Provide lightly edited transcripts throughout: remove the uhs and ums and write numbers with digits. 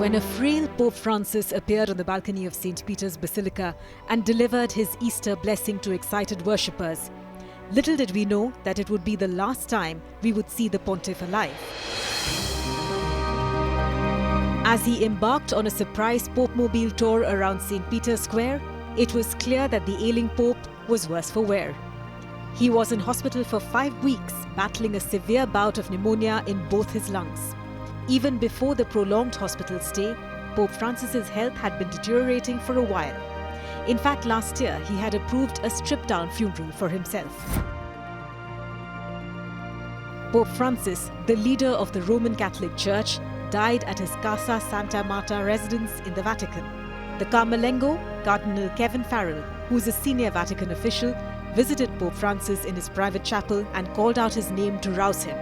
when a frail Pope Francis appeared on the balcony of St. Peter's Basilica and delivered his Easter blessing to excited worshippers. Little did we know that it would be the last time we would see the pontiff alive. As he embarked on a surprise popemobile tour around St. Peter's Square, it was clear that the ailing Pope was worse for wear. He was in hospital for 5 weeks, battling a severe bout of pneumonia in both his lungs. Even before the prolonged hospital stay, Pope Francis's health had been deteriorating for a while. In fact, last year he had approved a stripped-down funeral for himself. Pope Francis, the leader of the Roman Catholic Church, died at his Casa Santa Marta residence in the Vatican. The Carmelengo, Cardinal Kevin Farrell, who is a senior Vatican official, visited Pope Francis in his private chapel and called out his name to rouse him.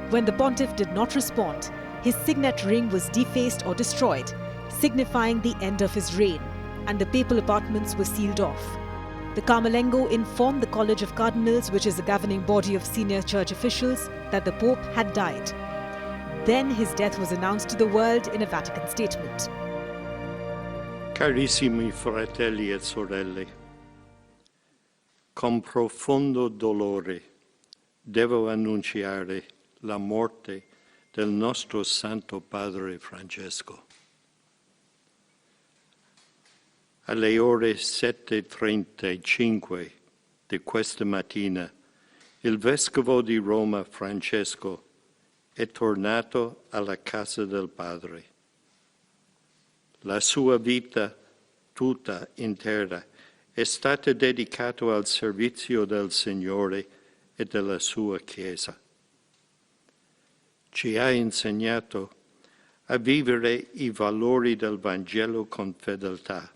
When the pontiff did not respond, his signet ring was defaced or destroyed, signifying the end of his reign, and the papal apartments were sealed off. The Carmelengo informed the College of Cardinals, which is the governing body of senior church officials, that the Pope had died. Then his death was announced to the world in a Vatican statement. Carissimi fratelli e sorelle, con profondo dolore devo annunciare la morte del nostro Santo Padre Francesco. Alle ore 7:35 di questa mattina, il Vescovo di Roma Francesco è tornato alla casa del Padre. La sua vita tutta intera è stata dedicata al servizio del Signore e della sua Chiesa. Ci ha insegnato a vivere i valori del Vangelo con fedeltà,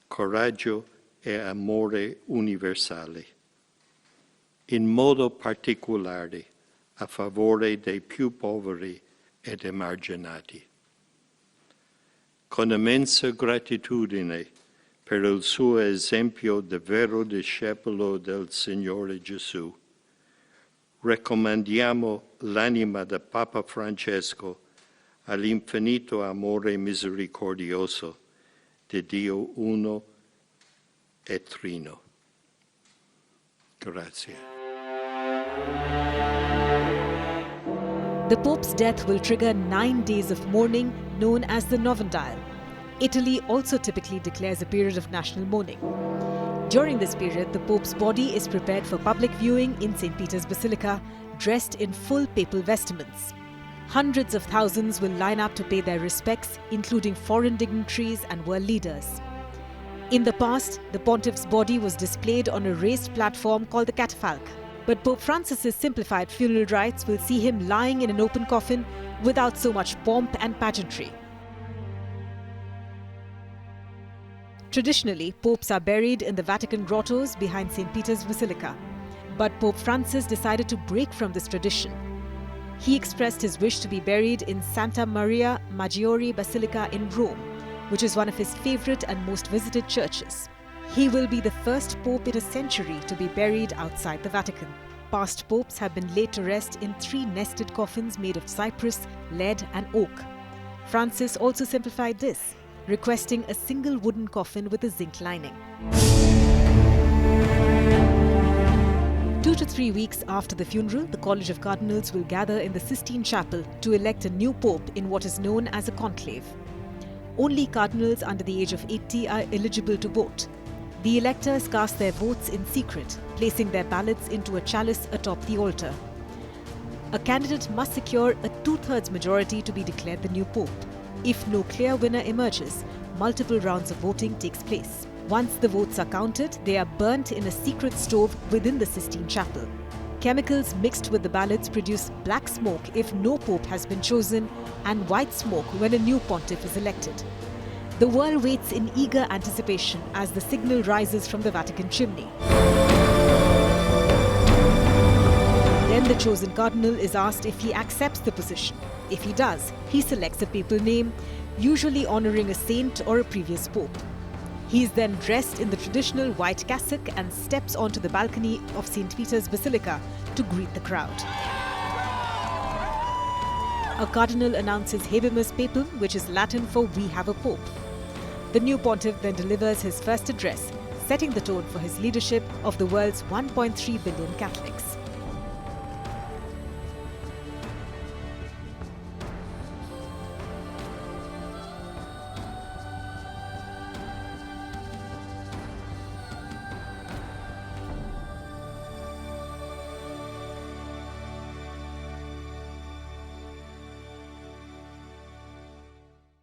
coraggio e amore universali, in modo particolare a favore dei più poveri ed emarginati. Con immensa gratitudine per il suo esempio di vero discepolo del Signore Gesù, raccomandiamo l'anima del Papa Francesco all'infinito amore misericordioso di Dio uno e trino. Grazie. The Pope's death will trigger 9 days of mourning known as the Novandile. Italy also typically declares a period of national mourning. During this period, the Pope's body is prepared for public viewing in St. Peter's Basilica, dressed in full papal vestments. Hundreds of thousands will line up to pay their respects, including foreign dignitaries and world leaders. In the past, the pontiff's body was displayed on a raised platform called the catafalque. But Pope Francis's simplified funeral rites will see him lying in an open coffin without so much pomp and pageantry. Traditionally, popes are buried in the Vatican grottos behind St. Peter's Basilica. But Pope Francis decided to break from this tradition. He expressed his wish to be buried in Santa Maria Maggiore Basilica in Rome, which is one of his favorite and most visited churches. He will be the first pope in a century to be buried outside the Vatican. Past popes have been laid to rest in 3 nested coffins made of cypress, lead and oak. Francis also simplified this, requesting a single wooden coffin with a zinc lining. 2 to 3 weeks after the funeral, the College of Cardinals will gather in the Sistine Chapel to elect a new pope in what is known as a conclave. Only cardinals under the age of 80 are eligible to vote. The electors cast their votes in secret, placing their ballots into a chalice atop the altar. A candidate must secure a 2/3 majority to be declared the new pope. If no clear winner emerges, multiple rounds of voting takes place. Once the votes are counted, they are burnt in a secret stove within the Sistine Chapel. Chemicals mixed with the ballots produce black smoke if no pope has been chosen and white smoke when a new pontiff is elected. The world waits in eager anticipation as the signal rises from the Vatican chimney. Then the chosen cardinal is asked if he accepts the position. If he does, he selects a papal name, usually honoring a saint or a previous pope. He is then dressed in the traditional white cassock and steps onto the balcony of St. Peter's Basilica to greet the crowd. A cardinal announces Habemus Papam, which is Latin for "we have a pope." The new pontiff then delivers his first address, setting the tone for his leadership of the world's 1.3 billion Catholics.